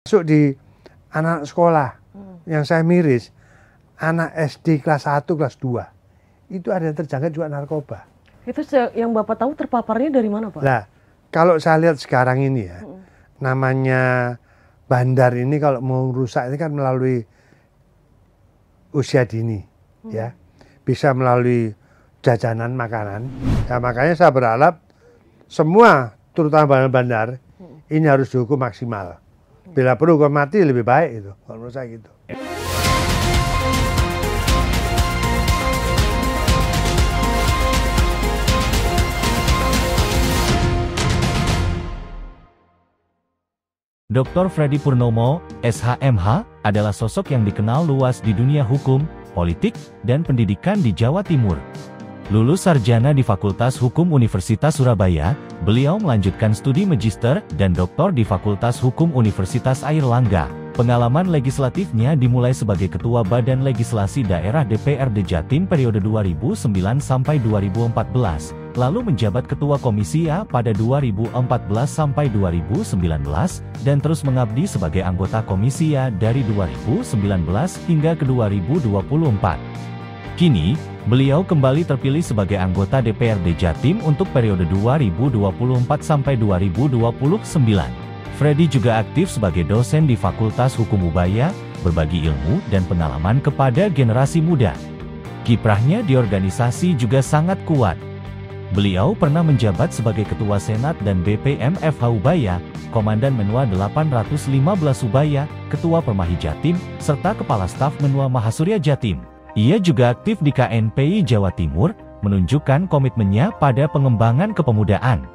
Masuk di anak sekolah yang saya miris, anak SD kelas 1, kelas 2 itu ada yang terjangkit juga narkoba. Itu yang Bapak tahu terpaparnya dari mana, Pak? Nah, kalau saya lihat sekarang ini ya, namanya bandar ini kalau mau rusak ini kan melalui usia dini, ya, bisa melalui jajanan makanan. Ya, makanya saya berharap semua, terutama bandar, ini harus dihukum maksimal. Bila perlu hukum mati lebih baik itu, kalau menurut saya gitu. Dr. Freddy Purnomo, SHMH, adalah sosok yang dikenal luas di dunia hukum, politik, dan pendidikan di Jawa Timur. Lulus sarjana di Fakultas Hukum Universitas Surabaya, beliau melanjutkan studi magister dan doktor di Fakultas Hukum Universitas Airlangga. Pengalaman legislatifnya dimulai sebagai Ketua Badan Legislasi Daerah DPRD Jatim periode 2009 sampai 2014, lalu menjabat Ketua Komisi A pada 2014 sampai 2019, dan terus mengabdi sebagai anggota Komisi A dari 2019 hingga ke 2024. Kini, beliau kembali terpilih sebagai anggota DPRD Jatim untuk periode 2024 sampai 2029. Freddy juga aktif sebagai dosen di Fakultas Hukum Ubaya, berbagi ilmu dan pengalaman kepada generasi muda. Kiprahnya di organisasi juga sangat kuat. Beliau pernah menjabat sebagai Ketua Senat dan BPM FH Ubaya, Komandan Menua 815 Ubaya, Ketua Permahi Jatim, serta Kepala Staf Menua Mahasurya Jatim. Ia juga aktif di KNPI Jawa Timur, menunjukkan komitmennya pada pengembangan kepemudaan.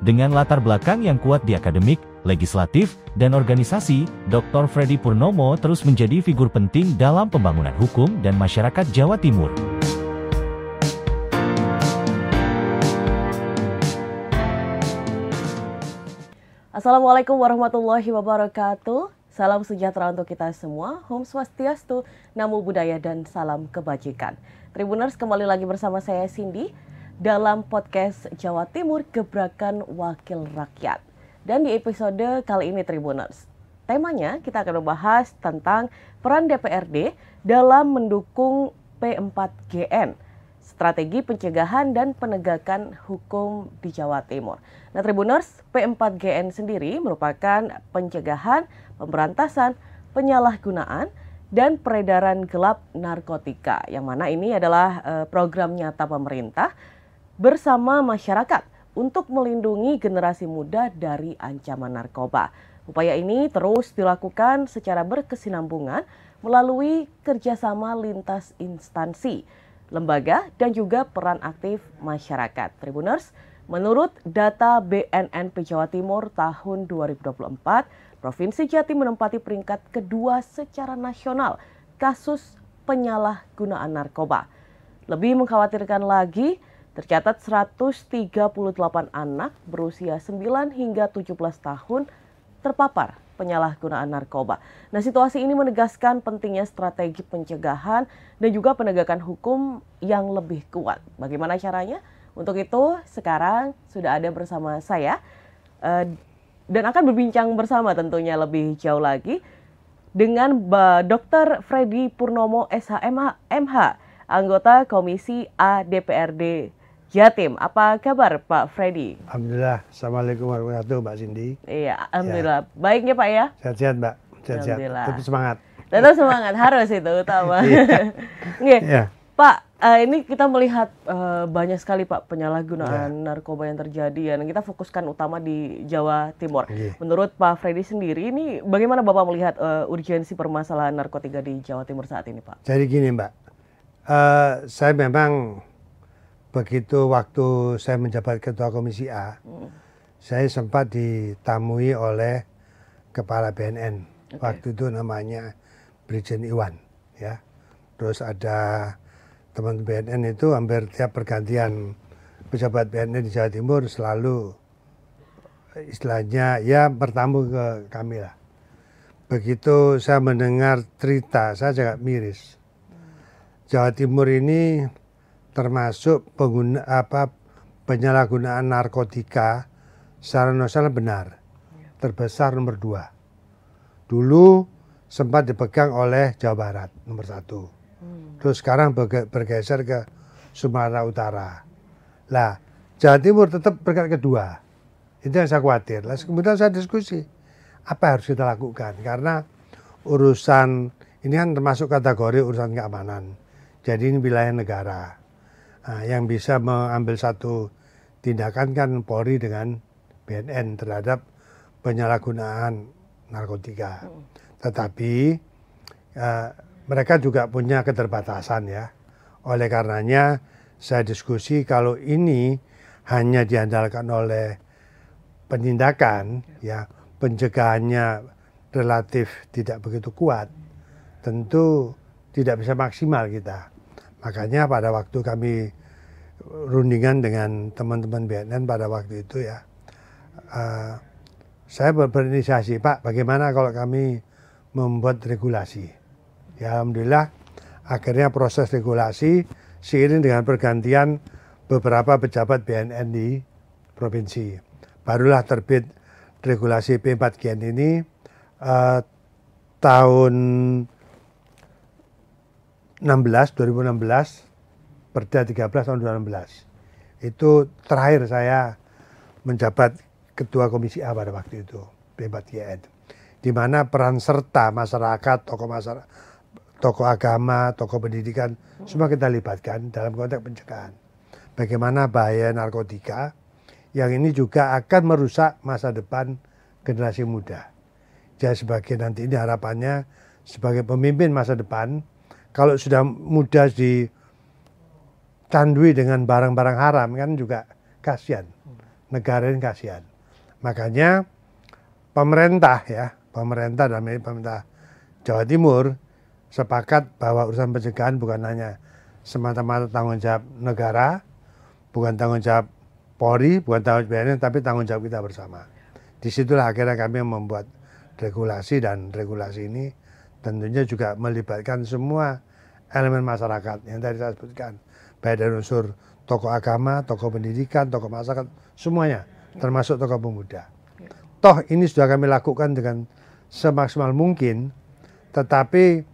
Dengan latar belakang yang kuat di akademik, legislatif, dan organisasi, Dr. Freddy Purnomo terus menjadi figur penting dalam pembangunan hukum dan masyarakat Jawa Timur. Assalamualaikum warahmatullahi wabarakatuh. Salam sejahtera untuk kita semua. Om Swastiastu, Namo Buddhaya, dan salam kebajikan. Tribuners, kembali lagi bersama saya Cindy dalam podcast Jawa Timur Gebrakan Wakil Rakyat. Dan di episode kali ini Tribuners, temanya kita akan membahas tentang peran DPRD dalam mendukung P4GN, strategi pencegahan dan penegakan hukum di Jawa Timur. Nah Tribuners, P4GN sendiri merupakan pencegahan, pemberantasan, penyalahgunaan, dan peredaran gelap narkotika, yang mana ini adalah program nyata pemerintah bersama masyarakat untuk melindungi generasi muda dari ancaman narkoba. Upaya ini terus dilakukan secara berkesinambungan melalui kerjasama lintas instansi, lembaga, dan juga peran aktif masyarakat. Tribuners, menurut data BNNP Jawa Timur tahun 2024, Provinsi Jatim menempati peringkat kedua secara nasional kasus penyalahgunaan narkoba. Lebih mengkhawatirkan lagi, tercatat 138 anak berusia 9 hingga 17 tahun terpapar penyalahgunaan narkoba. Nah, situasi ini menegaskan pentingnya strategi pencegahan dan juga penegakan hukum yang lebih kuat. Bagaimana caranya? Untuk itu, sekarang sudah ada bersama saya dan akan berbincang bersama tentunya lebih jauh lagi dengan Dr. Freddy Purnomo SHMH, anggota Komisi A DPRD Jatim. Apa kabar Pak Freddy? Alhamdulillah. Assalamualaikum warahmatullahi wabarakatuh, Mbak Cindy. Iya, alhamdulillah. Ya. Baik ya Pak ya? Sehat-sehat Mbak. Sehat-sehat. Tetap semangat. Tetap semangat, harus itu utama. Yeah. Pak, ini kita melihat banyak sekali Pak penyalahgunaan narkoba yang terjadi, dan kita fokuskan utama di Jawa Timur. Menurut Pak Freddy sendiri, ini bagaimana Bapak melihat urgensi permasalahan narkotika di Jawa Timur saat ini Pak? Jadi gini Mbak, saya memang begitu waktu saya menjabat Ketua Komisi A, saya sempat ditamui oleh Kepala BNN. Waktu itu namanya Brigjen Iwan, ya. Terus ada teman BNN itu hampir tiap pergantian pejabat BNN di Jawa Timur selalu istilahnya ya bertamu ke kami lah. Begitu saya mendengar cerita, saya agak miris. Jawa Timur ini termasuk penyalahgunaan narkotika secara nasional benar, terbesar nomor 2. dulu sempat dipegang oleh Jawa Barat nomor 1. Terus sekarang bergeser ke Sumatera Utara. Lah, Jawa Timur tetap peringkat kedua. Itu yang saya khawatir. Lah, kemudian saya diskusi apa yang harus kita lakukan, karena urusan ini kan termasuk kategori urusan keamanan. Jadi ini wilayah negara. Nah, yang bisa mengambil satu tindakan kan Polri dengan BNN terhadap penyalahgunaan narkotika. Tetapi mereka juga punya keterbatasan ya. Oleh karenanya saya diskusi kalau ini hanya diandalkan oleh penindakan, ya pencegahannya relatif tidak begitu kuat, tentu tidak bisa maksimal kita. Makanya pada waktu kami rundingan dengan teman-teman BNN pada waktu itu ya, saya berinisiasi, Pak, bagaimana kalau kami membuat regulasi. Ya alhamdulillah akhirnya proses regulasi seiring dengan pergantian beberapa pejabat BNN di provinsi. Barulah terbit regulasi P4GN ini tahun 2016, Perda 13 tahun 2016. Itu terakhir saya menjabat Ketua Komisi A pada waktu itu, P4GN. Di mana peran serta masyarakat, tokoh agama, tokoh pendidikan, semua kita libatkan dalam konteks pencegahan. Bagaimana bahaya narkotika yang ini juga akan merusak masa depan generasi muda. Jadi sebagai nanti ini harapannya sebagai pemimpin masa depan, kalau sudah muda dicandui dengan barang-barang haram kan juga kasihan, negara ini kasihan. Makanya pemerintah dalam ini pemerintah Jawa Timur sepakat bahwa urusan pencegahan bukan hanya semata-mata tanggung jawab negara, bukan tanggung jawab Polri, bukan tanggung jawab BNN, tapi tanggung jawab kita bersama. Disitulah akhirnya kami membuat regulasi, dan regulasi ini tentunya juga melibatkan semua elemen masyarakat yang tadi saya sebutkan, baik dari unsur tokoh agama, tokoh pendidikan, tokoh masyarakat, semuanya, termasuk tokoh pemuda. Toh ini sudah kami lakukan dengan semaksimal mungkin, tetapi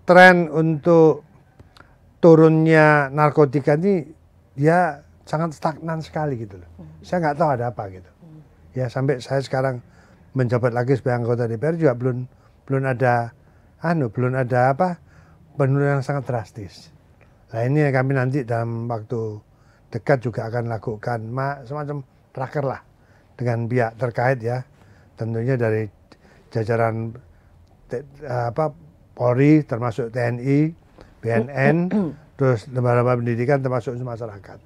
tren untuk turunnya narkotika ini dia sangat stagnan sekali gitu loh. Saya nggak tahu ada apa gitu. Ya sampai saya sekarang menjabat lagi sebagai anggota DPR juga belum ada penurunan yang sangat drastis. Nah ini yang kami nanti dalam waktu dekat juga akan lakukan semacam tracker lah dengan pihak terkait ya, tentunya dari jajaran Polri termasuk TNI, BNN, terus lembaga pendidikan termasuk masyarakat.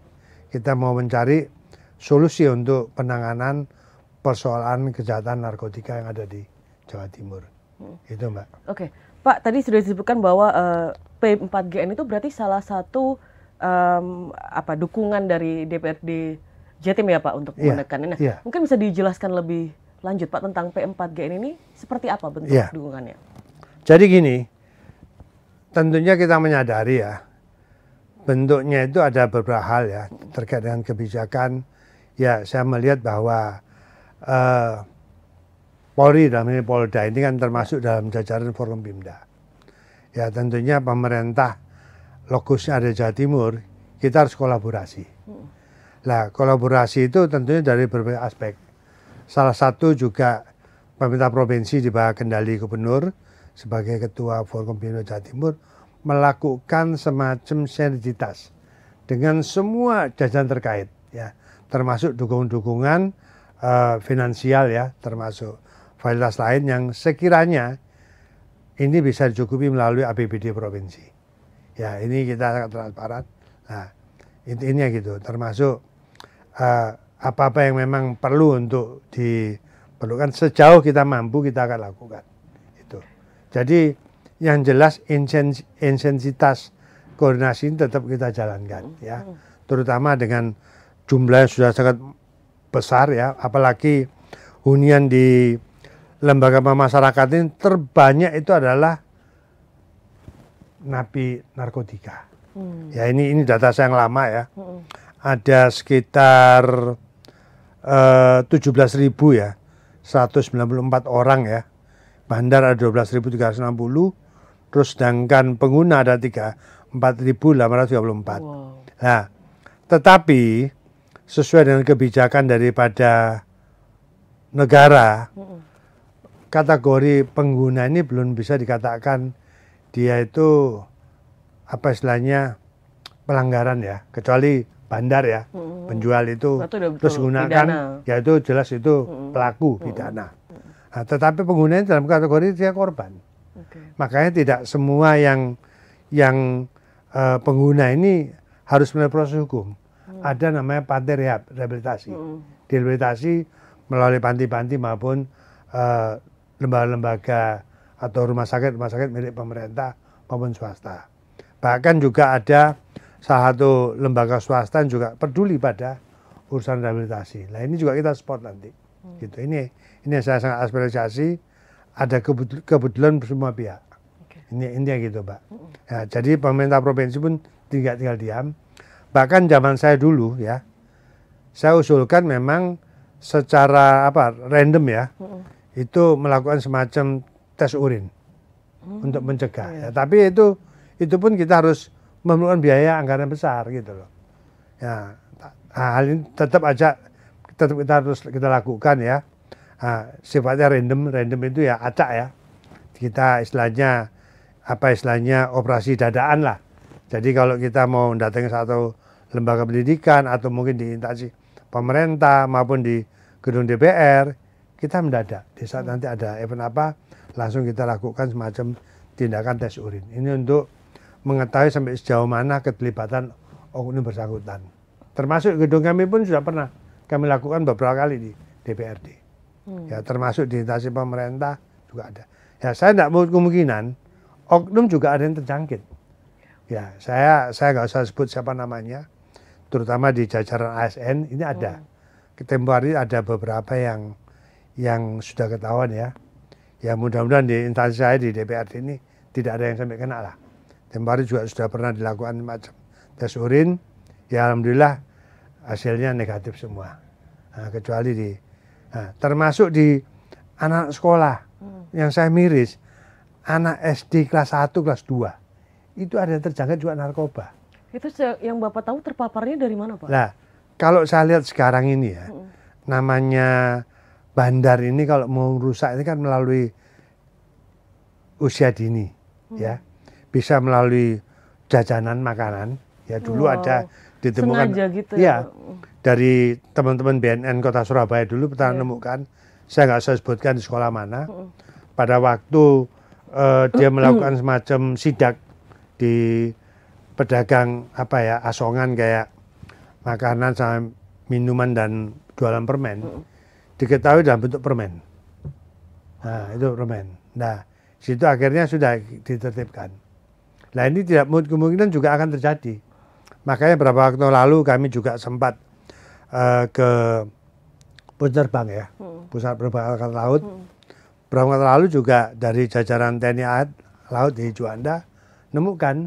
Kita mau mencari solusi untuk penanganan persoalan kejahatan narkotika yang ada di Jawa Timur. Itu Mbak. Oke, Pak, tadi sudah disebutkan bahwa P4GN itu berarti salah satu dukungan dari DPRD Jatim ya Pak untuk menekan ini. Nah, mungkin bisa dijelaskan lebih lanjut Pak tentang P4GN ini seperti apa bentuk dukungannya? Jadi gini, tentunya kita menyadari ya, bentuknya itu ada beberapa hal ya terkait dengan kebijakan. Ya saya melihat bahwa Polri dalam ini Polda ini kan termasuk dalam jajaran Forkompimda. Ya tentunya pemerintah logosnya ada Jawa Timur, kita harus kolaborasi. Nah kolaborasi itu tentunya dari berbagai aspek. Salah satu juga pemerintah provinsi di bawah kendali gubernur sebagai ketua Forkompimda Jawa Timur melakukan semacam sinergitas dengan semua jajaran terkait ya, termasuk dukungan finansial ya, termasuk fasilitas lain yang sekiranya ini bisa dicukupi melalui APBD provinsi. Ya ini kita sangat transparan. Nah intinya gitu, termasuk apa-apa yang memang perlu untuk diperlukan sejauh kita mampu kita akan lakukan. Itu. Jadi yang jelas intensitas koordinasi ini tetap kita jalankan ya, terutama dengan jumlah yang sudah sangat besar ya, apalagi hunian di lembaga pemasarakatan ini terbanyak itu adalah napi narkotika. Ya ini data saya yang lama ya. Ada sekitar 17.000 ya, 194 orang ya. bandar ada 12.360, terus sedangkan pengguna ada 4.834. Wow. Nah, tetapi sesuai dengan kebijakan daripada negara, kategori pengguna ini belum bisa dikatakan dia itu apa istilahnya pelanggaran ya, kecuali bandar ya, penjual itu terus gunakan, ya itu jelas itu pelaku pidana. Nah, tetapi pengguna ini dalam kategori dia korban. Makanya tidak semua yang pengguna ini harus melalui proses hukum. Ada namanya panti rehabilitasi. Direhabilitasi melalui panti-panti maupun lembaga-lembaga atau rumah sakit milik pemerintah maupun swasta. Bahkan juga ada salah satu lembaga swasta yang juga peduli pada urusan rehabilitasi. Nah ini juga kita support nanti. Gitu. Ini yang saya sangat apresiasi. Ada kebetulan semua pihak. Ini gitu, Mbak. Ya, jadi pemerintah provinsi pun tidak tinggal diam. Bahkan zaman saya dulu ya, saya usulkan memang secara random ya, itu melakukan semacam tes urin untuk mencegah. Ya, tapi itu pun kita harus memerlukan biaya anggaran besar gitu loh. Ya, hal ini tetap kita harus kita lakukan ya. Sifatnya random itu ya acak ya. Kita istilahnya operasi dadaan lah. Jadi kalau kita mau datangi satu lembaga pendidikan atau mungkin di instansi pemerintah maupun di gedung DPR, kita mendadak. Di saat nanti ada event apa, langsung kita lakukan semacam tindakan tes urin. Ini untuk mengetahui sampai sejauh mana keterlibatan oknum bersangkutan. Termasuk gedung kami pun sudah pernah kami lakukan beberapa kali di DPRD. Ya, termasuk di instansi pemerintah juga ada. Ya, saya tidak mau kemungkinan oknum juga ada yang terjangkit. Ya, saya nggak usah sebut siapa namanya, terutama di jajaran ASN ini ada. Tempo hari ada beberapa yang sudah ketahuan ya. Ya mudah-mudahan di instansi saya di DPRD ini tidak ada yang sampai kena lah. Tempo hari juga sudah pernah dilakukan macam tes urin. Ya alhamdulillah hasilnya negatif semua. Nah, kecuali termasuk di anak sekolah yang saya miris, anak SD kelas 1, kelas 2 itu ada yang terjangkit juga narkoba. Itu yang Bapak tahu terpaparnya dari mana, Pak? Nah, kalau saya lihat sekarang ini ya, namanya bandar ini kalau mau rusak ini kan melalui usia dini, ya, bisa melalui jajanan makanan. Ya dulu ada ditemukan, gitu ya, dari teman-teman BNN Kota Surabaya dulu pernah menemukan, saya nggak usah sebutkan di sekolah mana, pada waktu dia melakukan semacam sidak di pedagang asongan kayak makanan sama minuman dan jualan permen, diketahui dalam bentuk permen. Nah itu permen. Nah situ akhirnya sudah ditertibkan. Nah ini tidak kemungkinan juga akan terjadi. Makanya beberapa waktu lalu kami juga sempat ke Puncarbang ya, Pusat Penerbangan Angkatan Laut. Beberapa waktu lalu juga dari jajaran TNI Laut di Juanda nemukan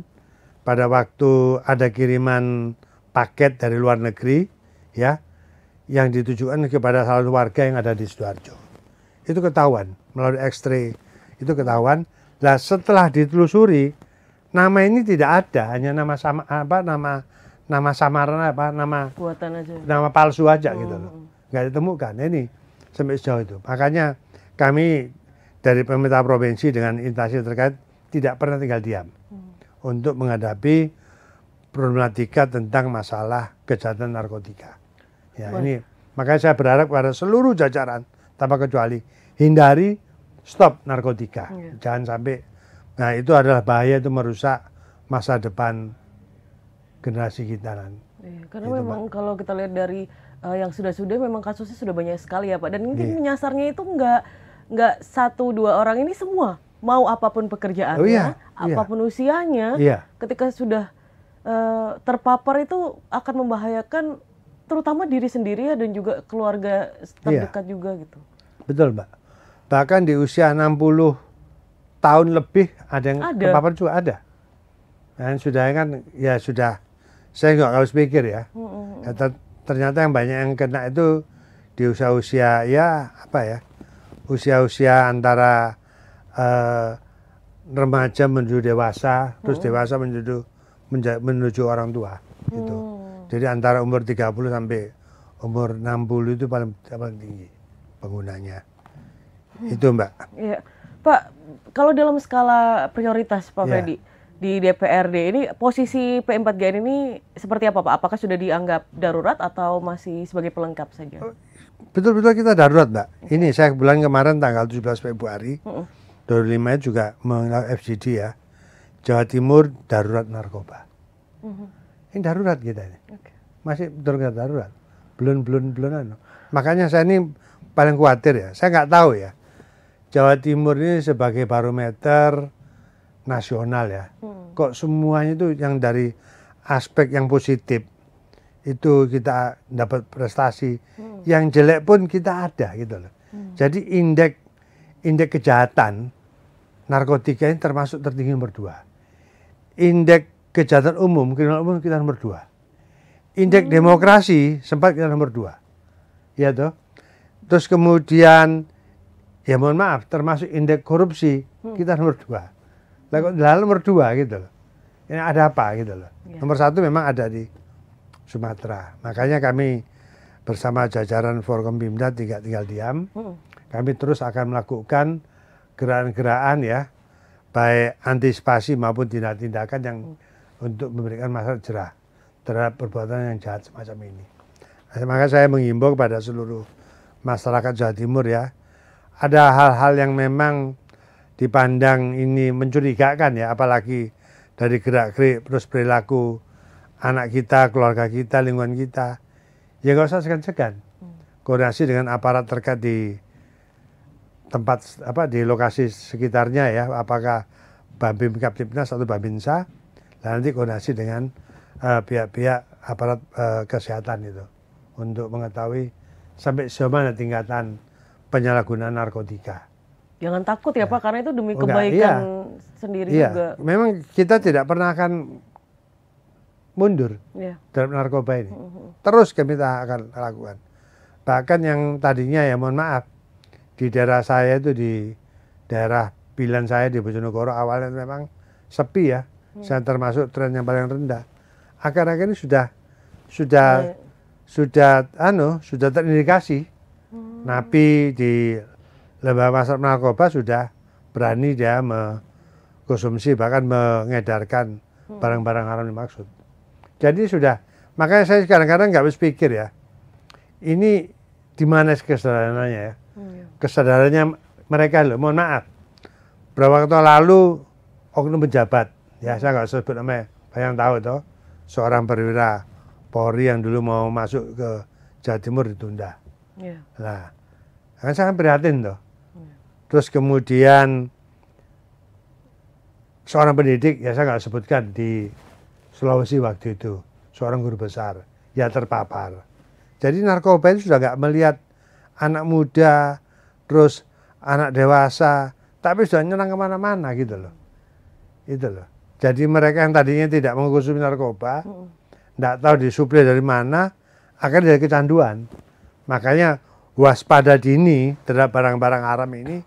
pada waktu ada kiriman paket dari luar negeri ya, yang ditujukan kepada salah satu warga yang ada di Sidoarjo. Itu ketahuan melalui X-ray, itu ketahuan. Nah setelah ditelusuri, nama ini tidak ada, hanya nama samaran buatan aja. Nama palsu aja gitu loh. Nggak ditemukan. Ini sampai sejauh itu. Makanya kami dari pemerintah provinsi dengan instansi terkait tidak pernah tinggal diam untuk menghadapi problematika tentang masalah kejahatan narkotika. Ya, ini makanya saya berharap pada seluruh jajaran tanpa kecuali hindari stop narkotika. Jangan sampai, nah itu adalah bahaya, itu merusak masa depan generasi kita nanti. Karena gitu, memang Pak, kalau kita lihat dari yang sudah memang kasusnya sudah banyak sekali ya Pak. Dan mungkin menyasarnya itu nggak 1-2 orang, ini semua. Mau apapun pekerjaannya, apapun usianya, ketika sudah terpapar itu akan membahayakan terutama diri sendiri ya, dan juga keluarga terdekat juga gitu. Betul Mbak. Bahkan di usia 60 tahun lebih ada yang terpapar juga ada. Dan sudah kan ya sudah, saya nggak harus pikir ya. Ternyata yang banyak yang kena itu di usia-usia ya usia-usia antara remaja menuju dewasa, terus dewasa menuju orang tua gitu. Jadi antara umur 30 sampai umur 60 itu paling tinggi penggunanya. Itu Mbak. Iya. Pak, kalau dalam skala prioritas Pak Freddy di DPRD ini posisi P4GN ini seperti apa Pak? Apakah sudah dianggap darurat atau masih sebagai pelengkap saja? Betul-betul kita darurat Mbak. Ini saya bulan kemarin tanggal 17 Februari 2005 juga mengenal FGD ya. Jawa Timur darurat narkoba. Ini darurat kita ini. Masih darurat. Belum. Makanya saya ini paling khawatir ya. Saya nggak tahu ya. Jawa Timur ini sebagai barometer nasional ya. Kok semuanya itu yang dari aspek yang positif itu kita dapat prestasi. Yang jelek pun kita ada gitu loh. Jadi indeks kejahatan narkotika ini termasuk tertinggi nomor 2. Indeks kejahatan umum, kriminal umum kita nomor 2. Indeks demokrasi sempat kita nomor 2. Ya toh. Terus kemudian ya mohon maaf termasuk indeks korupsi kita nomor 2. Lalu nomor 2 gitu loh. Ini ada apa gitu loh. Nomor 1 memang ada di Sumatera. Makanya kami bersama jajaran Forkompimda tidak tinggal diam. Kami terus akan melakukan gerakan-gerakan ya, baik antisipasi maupun tindak-tindakan yang untuk memberikan masalah jerah terhadap perbuatan yang jahat semacam ini. Maka saya menghimbau kepada seluruh masyarakat Jawa Timur ya, ada hal-hal yang memang dipandang ini mencurigakan ya, apalagi dari gerak-gerik terus perilaku anak kita, keluarga kita, lingkungan kita, ya nggak usah segan-segan. Koordinasi dengan aparat terkait di tempat di lokasi sekitarnya ya, apakah Babim Kaptipnas atau Babinsa, dan nanti koordinasi dengan pihak-pihak aparat kesehatan itu untuk mengetahui sampai sejauh mana tingkatan penyalahgunaan narkotika. Jangan takut ya Pak, karena itu demi kebaikan sendiri juga. Memang kita tidak pernah akan mundur dalam narkoba ini. Terus kita akan lakukan. Bahkan yang tadinya ya mohon maaf, di daerah saya itu di daerah pilihan saya di Bojonegoro awalnya memang sepi ya. Saya termasuk tren yang paling rendah. Akhir-akhir ini sudah terindikasi. Napi di lembaga masyarakat narkoba sudah berani dia mengkonsumsi bahkan mengedarkan barang-barang haram dimaksud. Jadi sudah, makanya saya kadang-kadang nggak habis pikir ya. Ini di mana kesadarannya ya? Kesadarannya mereka loh, mohon maaf. Beberapa waktu lalu oknum pejabat, ya saya nggak sebut namanya, banyak tahu toh, seorang perwira Polri yang dulu mau masuk ke Jawa Timur ditunda. Nah, kan saya prihatin toh. Terus kemudian seorang pendidik, ya saya nggak sebutkan di Sulawesi waktu itu, seorang guru besar, ya terpapar. Jadi narkoba itu sudah nggak melihat anak muda, terus anak dewasa, tapi sudah nyerang kemana-mana gitu loh. Itu loh. Jadi mereka yang tadinya tidak mengkonsumsi narkoba, nggak tahu disuplai dari mana, akhirnya dari kecanduan. Makanya waspada dini terhadap barang-barang haram ini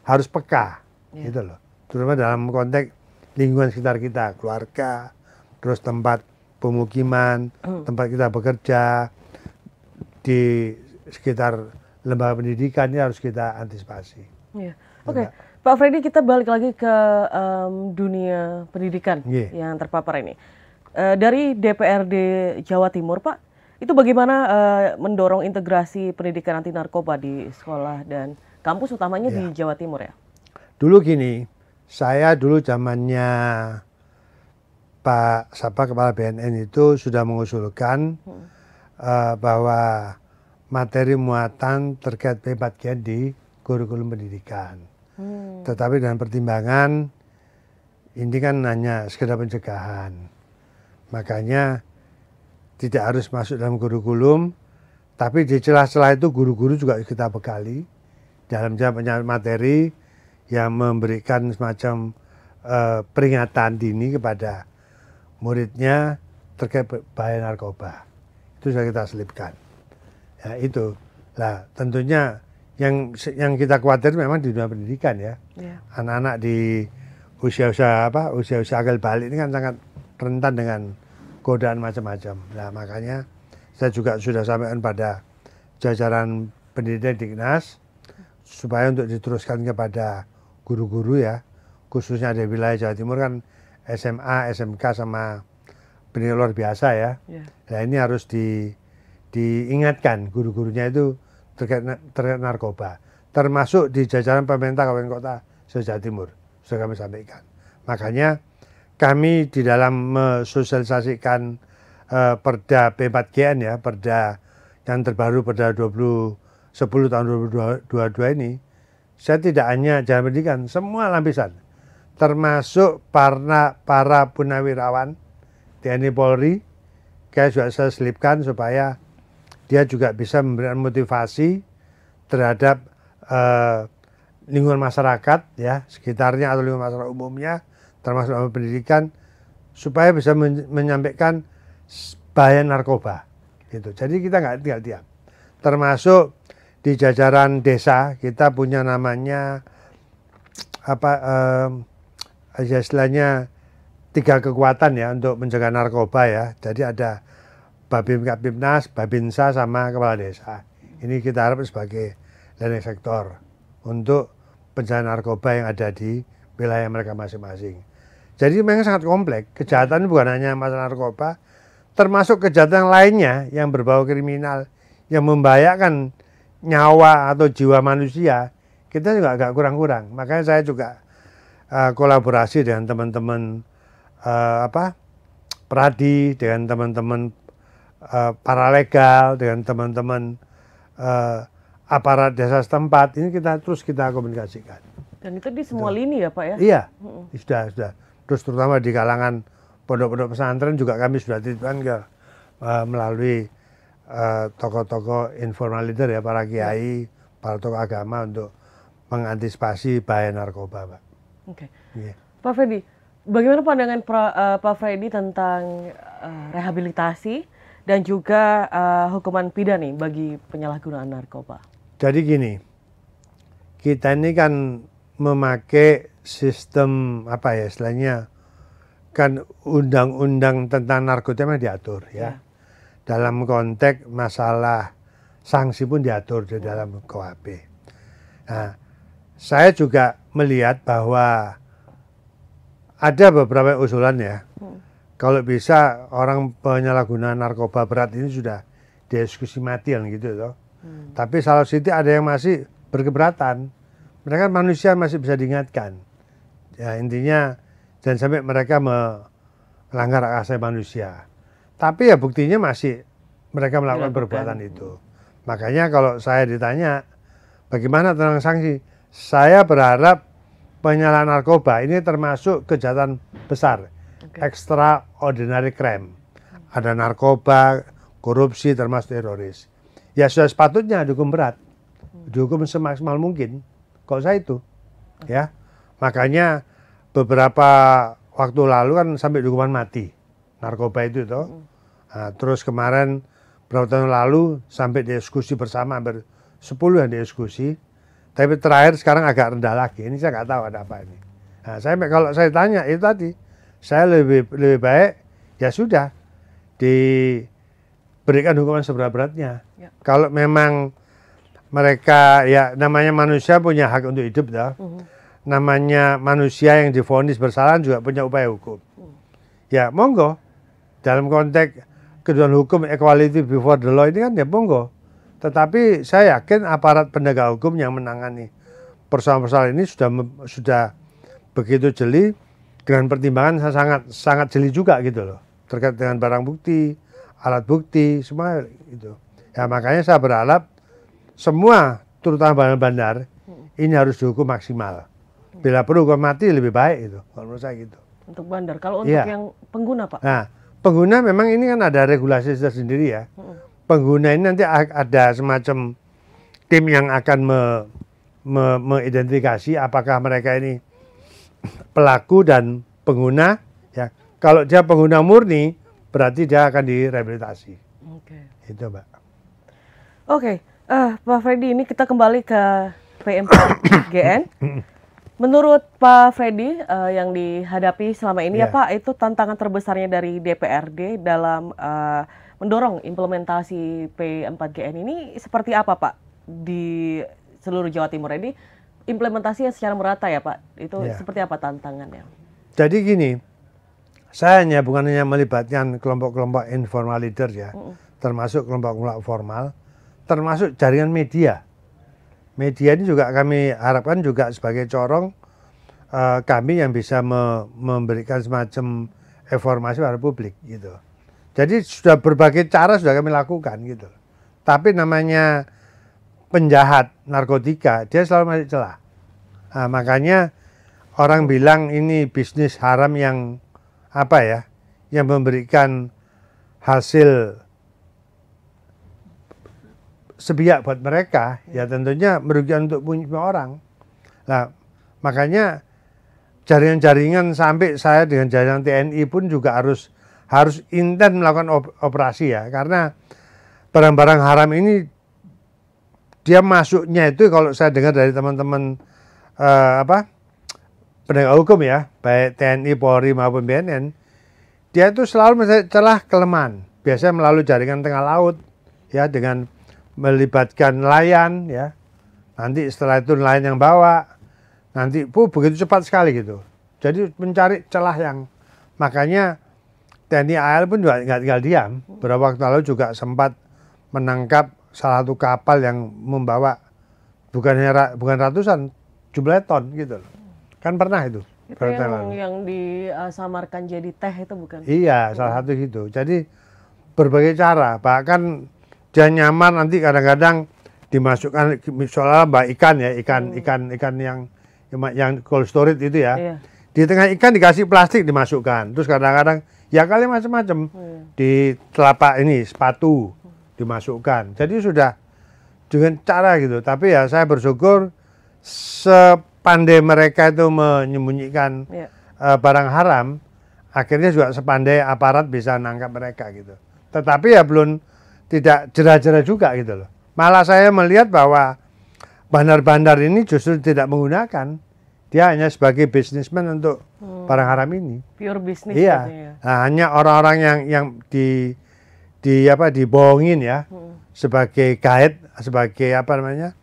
harus peka, gitu loh. Terutama dalam konteks lingkungan sekitar kita, keluarga, terus tempat pemukiman, tempat kita bekerja, di sekitar lembaga pendidikan ini harus kita antisipasi. Oke. Pak Freddy, kita balik lagi ke dunia pendidikan yang terpapar ini. Dari DPRD Jawa Timur, Pak, itu bagaimana mendorong integrasi pendidikan anti narkoba di sekolah dan kampus utamanya di Jawa Timur ya? Dulu gini, saya dulu zamannya Pak Kepala BNN itu sudah mengusulkan bahwa materi muatan terkait P4GN di kurikulum pendidikan. Tetapi dengan pertimbangan ini kan hanya sekedar pencegahan. Makanya tidak harus masuk dalam kurikulum, tapi di celah-celah itu guru-guru juga kita bekali dalam materi yang memberikan semacam peringatan dini kepada muridnya terkait bahaya narkoba. Itu sudah kita selipkan. Ya itu. Lah tentunya yang kita khawatir memang di dunia pendidikan ya. Anak-anak di usia-usia akil balik ini kan sangat rentan dengan godaan macam-macam. Nah, makanya saya juga sudah sampaikan pada jajaran pendidikan Diknas supaya untuk diteruskan kepada guru-guru ya, khususnya di wilayah Jawa Timur kan SMA, SMK sama pendidikan luar biasa ya. Nah, ini harus diingatkan guru-gurunya itu terkait narkoba, termasuk di jajaran pemerintah Kabupaten Kota Jawa Timur sudah kami sampaikan. Makanya kami di dalam mensosialisasikan Perda P4GN ya, Perda yang terbaru Perda 10 tahun 2022 ini, saya tidak hanya jalan pendidikan, semua lapisan, termasuk para punawirawan TNI Polri, juga saya selipkan supaya dia juga bisa memberikan motivasi terhadap lingkungan masyarakat ya, sekitarnya atau lingkungan masyarakat umumnya, termasuk dalam pendidikan, supaya bisa menyampaikan bahaya narkoba gitu. Jadi kita nggak tinggal diam. Termasuk di jajaran desa kita punya namanya istilahnya 3 kekuatan ya untuk mencegah narkoba ya. Jadi ada Babim Kaptimnas, Babinsa sama kepala desa. Ini kita harap sebagai leading sektor untuk pencegahan narkoba yang ada di wilayah mereka masing-masing. Jadi memang sangat kompleks. Kejahatan bukan hanya masalah narkoba, termasuk kejahatan lainnya yang berbau kriminal, yang membahayakan nyawa atau jiwa manusia, kita juga agak kurang-kurang. Makanya saya juga kolaborasi dengan teman-teman Pradi, dengan teman-teman paralegal, dengan teman-teman aparat desa setempat. Ini kita komunikasikan. Dan itu di semua lini ya Pak ya? Iya, sudah. Terus terutama di kalangan pondok-pondok pesantren juga kami sudah titipkan melalui tokoh-tokoh informal leader ya, para kiai, para tokoh agama untuk mengantisipasi bahaya narkoba, Pak. Oke. Pak Freddy, bagaimana pandangan Pak Freddy tentang rehabilitasi dan juga hukuman pidana bagi penyalahgunaan narkoba? Jadi gini, kita ini kan memakai sistem istilahnya kan undang-undang tentang narkotika memang diatur ya. Dalam konteks masalah sanksi pun diatur di dalam KUHP. Nah, saya juga melihat bahwa ada beberapa usulan ya. Kalau bisa orang penyalahgunaan narkoba berat ini sudah dieksekusi mati gitu loh. Tapi salah satu ada yang masih berkeberatan. Mereka manusia masih bisa diingatkan. Ya intinya jangan sampai mereka melanggar hak asasi manusia. Tapi ya buktinya masih mereka melakukan perbuatan itu. Makanya kalau saya ditanya bagaimana tentang sanksi, saya berharap penyalahan narkoba ini termasuk kejahatan besar, extraordinary crime. Ada narkoba, korupsi, termasuk teroris. Ya sudah sepatutnya dihukum berat, dihukum semaksimal mungkin. Kalau saya itu, ya makanya beberapa waktu lalu kan sampai hukuman mati narkoba itu toh. Nah, terus kemarin beberapa tahun lalu sampai dieksekusi bersama hampir 10 yang dieksekusi. Tapi terakhir sekarang agak rendah lagi. Ini saya nggak tahu ada apa ini. Nah, kalau saya tanya itu tadi, saya lebih baik ya sudah diberikan hukuman seberat-beratnya. Ya. Kalau memang mereka ya namanya manusia punya hak untuk hidup dah. Namanya manusia yang divonis bersalah juga punya upaya hukum. Ya monggo dalam konteks kedudukan hukum equality before the law ini kan ya monggo. Tetapi saya yakin aparat penegak hukum yang menangani persoalan-persoalan ini sudah begitu jeli, dengan pertimbangan sangat jeli juga gitu loh, terkait dengan barang bukti, alat bukti, semua gitu. Ya makanya saya berharap semua terutama bandar-bandar ini harus dihukum maksimal. Bila perlu hukuman mati lebih baik itu, kalau menurut saya gitu. Untuk bandar, kalau untuk yang pengguna Pak? Nah, pengguna memang ini kan ada regulasi tersendiri ya. Pengguna ini nanti ada semacam tim yang akan mengidentifikasi apakah mereka ini pelaku dan pengguna. Ya, kalau dia pengguna murni, berarti dia akan direhabilitasi. Itu Mbak. Oke. Pak Freddy, ini kita kembali ke P4GN. Menurut Pak Freddy, yang dihadapi selama ini ya Pak, itu tantangan terbesarnya dari DPRD dalam mendorong implementasi P4GN ini seperti apa Pak di seluruh Jawa Timur ini? Implementasinya secara merata ya Pak, itu seperti apa tantangannya? Jadi gini, saya bukan hanya melibatkan kelompok-kelompok informal leader ya, termasuk kelompok-kelompok formal, termasuk jaringan media. Media ini juga kami harapkan juga sebagai corong kami yang bisa memberikan semacam informasi pada publik gitu. Jadi sudah berbagai cara sudah kami lakukan gitu. Tapi namanya penjahat narkotika dia selalu masih celah. Nah, makanya orang bilang ini bisnis haram yang apa ya, yang memberikan hasil sepihak buat mereka, ya tentunya merugikan untuk punya orang. Nah, makanya jaringan-jaringan sampai saya dengan jaringan TNI pun juga harus intens melakukan operasi ya, karena barang-barang haram ini dia masuknya itu kalau saya dengar dari teman-teman penegak hukum ya, baik TNI, Polri maupun BNN, dia itu selalu mencari celah kelemahan, biasanya melalui jaringan tengah laut ya, dengan melibatkan nelayan ya, nanti setelah itu nelayan yang bawa, nanti begitu cepat sekali gitu. Jadi mencari celah yang, makanya TNI AL pun juga nggak tinggal diam. Beberapa waktu lalu juga sempat menangkap salah satu kapal yang membawa bukan ratusan, jumlah ton gitu loh. Kan pernah itu. Itu yang disamarkan jadi teh itu bukan? Iya, salah satu gitu. Jadi berbagai cara, bahkan dia nyamar nanti kadang-kadang dimasukkan soalnya ikan ya, ikan yang cold storage itu ya. Iya. Di tengah ikan dikasih plastik dimasukkan. Terus kadang-kadang ya kali macam-macam. Di telapak ini sepatu dimasukkan. Jadi sudah dengan cara gitu. Tapi ya saya bersyukur sepandai mereka itu menyembunyikan barang haram, akhirnya juga sepandai aparat bisa nangkap mereka gitu. Tetapi ya belum tidak jera-jera juga gitu loh. Malah saya melihat bahwa bandar-bandar ini justru tidak menggunakan, dia hanya sebagai bisnismen untuk barang haram ini. Pure bisnis. Iya. Nah, hanya orang-orang yang dibohongin ya, sebagai guide, sebagai apa namanya,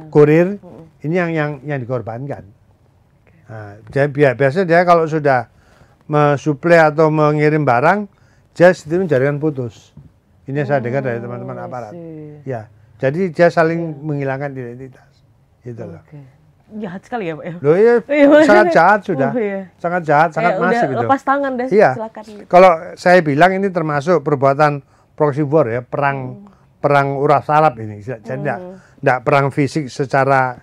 kurir. Ini yang dikorbankan. Nah, biasanya dia kalau sudah mensuplai atau mengirim barang, dia itu jaringan putus. Ini saya dengar dari teman-teman aparat. Ya, jadi dia saling menghilangkan identitas. Gitu loh. Jahat sekali ya Pak ya? Loh iya, sangat jahat sudah. Sangat jahat, sangat masif itu. Lepas tangan deh, silakan. Kalau saya bilang ini termasuk perbuatan proxy war ya, perang uras saraf ini. Jadi tidak perang fisik secara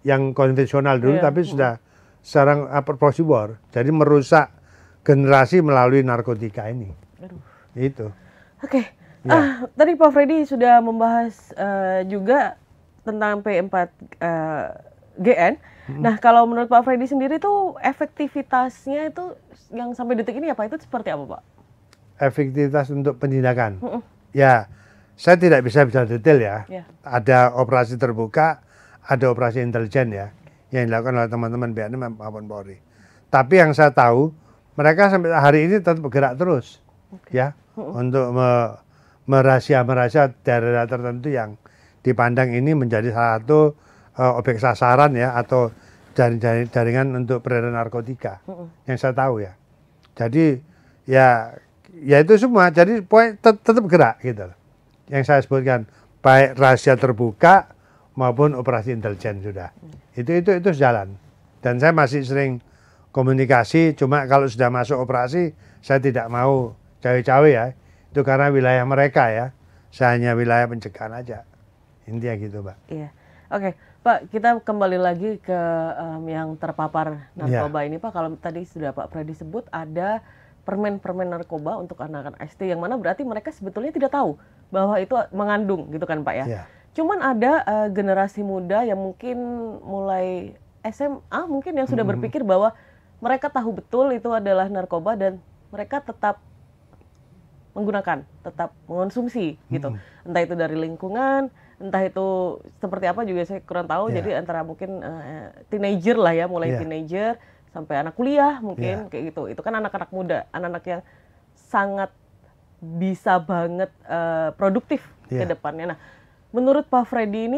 yang konvensional dulu, tapi sudah sekarang proxy war. Jadi merusak generasi melalui narkotika ini. Itu. Oke. Tadi Pak Freddy sudah membahas juga tentang P4GN. Nah, kalau menurut Pak Freddy sendiri tuh efektivitasnya itu yang sampai detik ini apa itu seperti apa Pak? Efektivitas untuk penindakan? Ya, saya tidak bisa detail ya. Ada operasi terbuka, ada operasi intelijen ya, yang dilakukan oleh teman-teman BNN maupun Polri. Tapi yang saya tahu, mereka sampai hari ini tetap bergerak terus ya, untuk merahasia daerah tertentu yang dipandang ini menjadi salah satu objek sasaran ya, atau jaringan untuk peredaran narkotika yang saya tahu ya. Jadi ya itu semua. Jadi tetap gerak gitu. Yang saya sebutkan baik rahasia terbuka maupun operasi intelijen sudah. Itu jalan. Dan saya masih sering komunikasi. Cuma kalau sudah masuk operasi saya tidak mau cawe-cawe ya. Itu karena wilayah mereka ya. Saya hanya wilayah pencegahan aja. Intinya gitu, Pak. Iya. Oke, Pak, kita kembali lagi ke yang terpapar narkoba ini, Pak. Kalau tadi sudah Pak Freddy sebut ada permen-permen narkoba untuk anak-anak SD, yang mana berarti mereka sebetulnya tidak tahu bahwa itu mengandung, gitu kan, Pak ya? Cuman ada generasi muda yang mungkin mulai SMA mungkin yang sudah berpikir bahwa mereka tahu betul itu adalah narkoba dan mereka tetap menggunakan, tetap mengonsumsi gitu. Entah itu dari lingkungan, entah itu seperti apa juga saya kurang tahu. Jadi antara mungkin teenager lah ya, mulai teenager sampai anak kuliah mungkin kayak gitu. Itu kan anak-anak muda, anak-anak yang sangat bisa banget produktif ke depannya. Nah, menurut Pak Freddy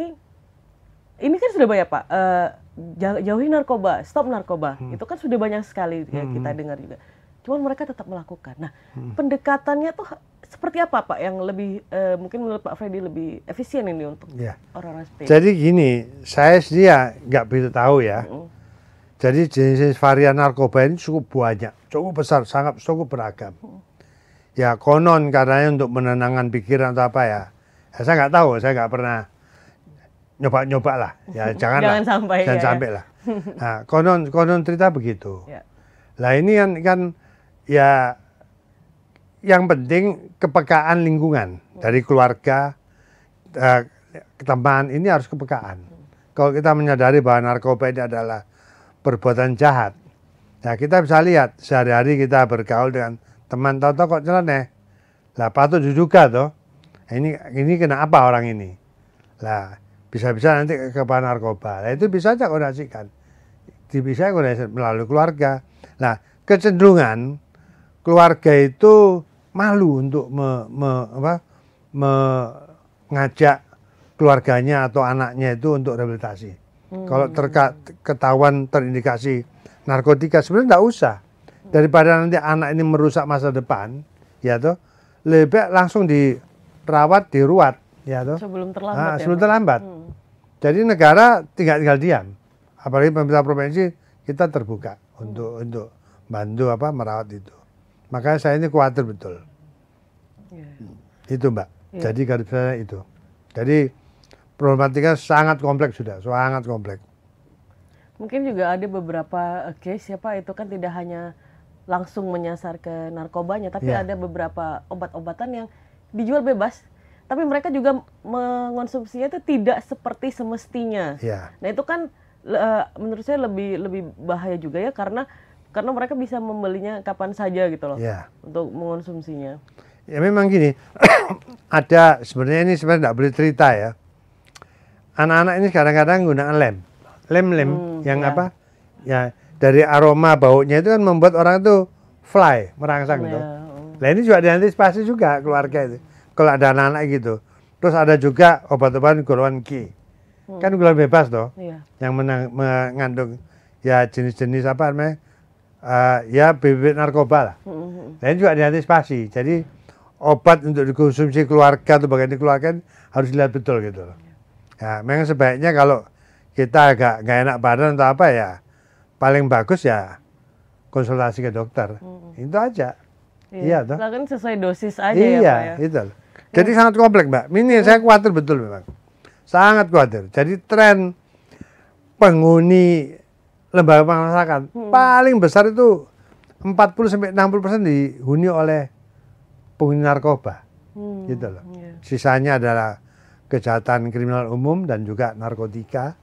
ini kan sudah banyak Pak, jauhi narkoba, stop narkoba, itu kan sudah banyak sekali ya, kita dengar juga. Cuman mereka tetap melakukan. Nah, pendekatannya tuh seperti apa Pak yang lebih, mungkin menurut Pak Freddy lebih efisien ini untuk orang-orang seperti ini? Jadi gini, saya sendiri ya nggak begitu tahu ya. Jadi jenis varian narkoba ini cukup banyak, cukup besar, sangat cukup beragam. Ya konon katanya untuk menenangkan pikiran atau apa ya, saya nggak tahu, saya nggak pernah nyoba-nyoba lah, ya jangan sampai lah. Nah, konon cerita begitu. Lah ini kan ya yang penting kepekaan lingkungan dari keluarga, teman ini harus kepekaan. Kalau kita menyadari bahwa narkoba ini adalah perbuatan jahat, nah kita bisa lihat sehari-hari kita bergaul dengan teman, tahu-tahu kok nyeleneh, lah patut diduga toh, ini kena apa orang ini, lah bisa-bisa nanti ke narkoba. Nah, itu bisa aja koordinasikan. Bisa koordinasi melalui keluarga. Nah, kecenderungan keluarga itu malu untuk mengajak keluarganya atau anaknya itu untuk rehabilitasi. Kalau ketahuan terindikasi narkotika, sebenarnya tidak usah. Daripada nanti anak ini merusak masa depan, ya toh, lebih baik langsung dirawat, diruat. Ya, toh? Sebelum terlambat. Sebelum terlambat. Jadi negara tinggal diam. Apalagi pemerintah provinsi kita terbuka untuk bantu merawat itu. Makanya saya ini khawatir betul. Itu Mbak. Jadi garis besarnya itu. Jadi problematika sangat kompleks sudah, sangat kompleks. Mungkin juga ada beberapa case ya Pak, itu kan tidak hanya langsung menyasar ke narkobanya, tapi ada beberapa obat-obatan yang dijual bebas. Tapi mereka juga mengonsumsinya itu tidak seperti semestinya. Nah itu kan menurut saya lebih bahaya juga ya, karena mereka bisa membelinya kapan saja gitu loh untuk mengonsumsinya. Ya memang gini, ada sebenarnya tidak boleh cerita ya. Anak-anak ini kadang-kadang menggunakan lem yang ya dari aroma baunya itu kan membuat orang itu fly, merangsang gitu. Nah ini juga diantisipasi juga keluarga itu. Kalau ada anak-anak gitu. Terus ada juga obat-obatan golongan Q. Kan golongan bebas toh. Yang mengandung ya jenis-jenis apa namanya? Ya bibit narkoba lah. Nah ini juga diantisipasi. Jadi obat untuk dikonsumsi keluarga atau bagian keluarga harus dilihat betul gitu loh. Ya memang sebaiknya kalau kita agak nggak enak badan atau apa ya, paling bagus ya konsultasi ke dokter. Itu aja. Iya toh. Kan sesuai dosis aja ya Pak ya. Itu. Jadi sangat kompleks Mbak. Ini saya khawatir betul memang. Sangat khawatir. Jadi tren penghuni lembaga pemasarakatan paling besar itu 40-60% dihuni oleh penghuni narkoba. Gitu loh. Sisanya adalah kejahatan kriminal umum dan juga narkotika,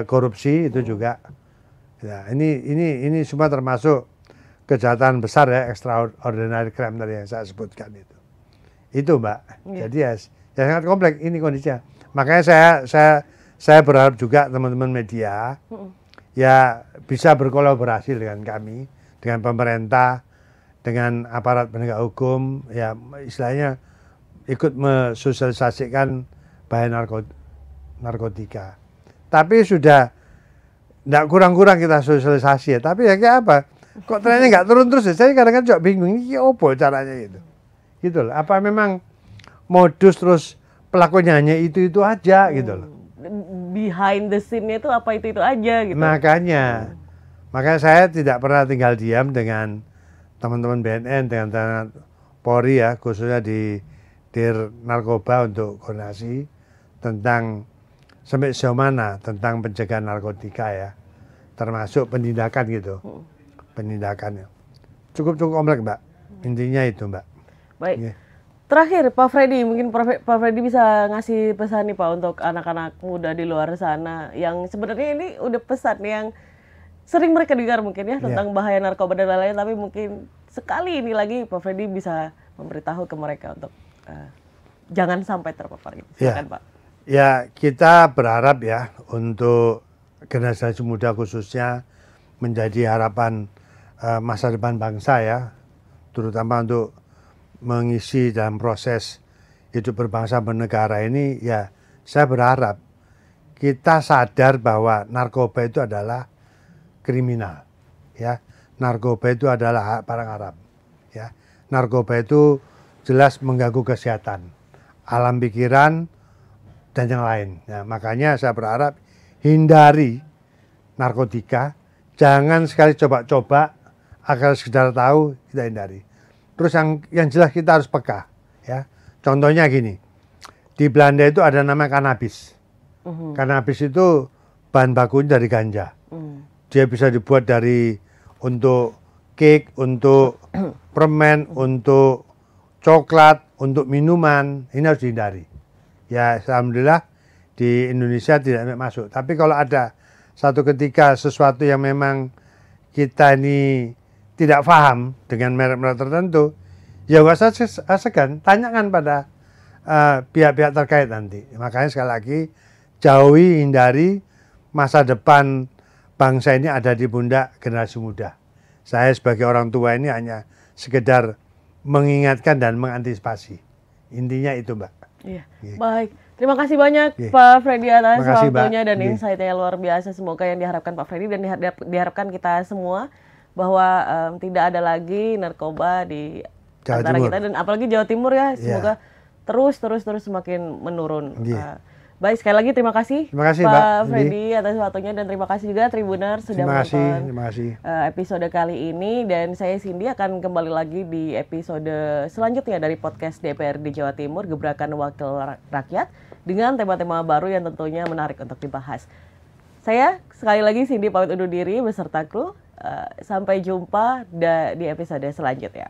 korupsi itu juga. Ya, ini semua termasuk kejahatan besar ya, extraordinary crime tadi yang saya sebutkan itu. Itu Mbak. Jadi ya sangat kompleks ini kondisinya. Makanya saya berharap juga teman-teman media ya bisa berkolaborasi dengan kami, dengan pemerintah, dengan aparat penegak hukum, ya istilahnya ikut mensosialisasikan bahaya narkotika. Tapi sudah tidak kurang-kurang kita sosialisasi ya. Tapi ya kayak apa? Kok trennya nggak turun terus ya? Saya kadang-kadang juga bingung, ini apa caranya gitu. Gitu loh. Apa memang modus terus pelakunya hanya itu aja gitu loh. Behind the scene-nya itu apa itu aja gitu. Makanya saya tidak pernah tinggal diam dengan teman-teman BNN, dengan Polri ya, khususnya di Dir Narkoba untuk koordinasi tentang sampai sejauh mana tentang pencegahan narkotika ya, termasuk penindakan gitu. Penindakannya cukup kompleks Mbak. Intinya itu Mbak. Baik. Terakhir Pak Freddy, mungkin Pak Freddy bisa ngasih pesan nih Pak untuk anak-anak muda di luar sana yang sebenarnya ini udah pesan yang sering mereka dengar mungkin ya tentang bahaya narkoba dan lain-lain, tapi mungkin sekali ini lagi Pak Freddy bisa memberitahu ke mereka untuk jangan sampai terpapar gitu. Silakan Pak. Ya, kita berharap ya untuk generasi muda khususnya menjadi harapan masa depan bangsa ya, terutama untuk mengisi dalam proses hidup berbangsa bernegara ini. Ya, saya berharap kita sadar bahwa narkoba itu adalah kriminal, ya. Narkoba itu adalah barang haram, ya. Narkoba itu jelas mengganggu kesehatan, alam pikiran, dan yang lain. Nah, makanya saya berharap hindari narkotika, jangan sekali coba-coba agar sekedar tahu, kita hindari. Terus yang jelas kita harus peka, ya. Contohnya gini, di Belanda itu ada namanya kanabis. Kanabis itu bahan bakunya dari ganja. Dia bisa dibuat dari untuk cake, untuk permen, untuk coklat, untuk minuman. Ini harus dihindari. Ya, alhamdulillah di Indonesia tidak masuk. Tapi kalau ada satu ketika sesuatu yang memang kita ini tidak paham dengan merek-merek tertentu, ya nggak usah segan, tanyakan pada pihak-pihak terkait nanti. Makanya sekali lagi, jauhi, hindari, masa depan bangsa ini ada di pundak generasi muda. Saya sebagai orang tua ini hanya sekedar mengingatkan dan mengantisipasi. Intinya itu, Mbak. Iya. Baik, terima kasih banyak Pak Freddy atas waktunya dan insight-nya luar biasa. Semoga yang diharapkan Pak Freddy dan diharapkan kita semua bahwa tidak ada lagi narkoba di antara kita dan apalagi Jawa Timur ya. Semoga terus semakin menurun. Baik, sekali lagi terima kasih Pak Freddy atas waktunya dan terima kasih juga Tribuners sudah menonton episode kali ini, dan saya Cindy akan kembali lagi di episode selanjutnya dari podcast DPRD Jawa Timur Gebrakan Wakil Rakyat dengan tema-tema baru yang tentunya menarik untuk dibahas. Saya sekali lagi Cindy pamit undur diri beserta kru. Sampai jumpa di episode selanjutnya.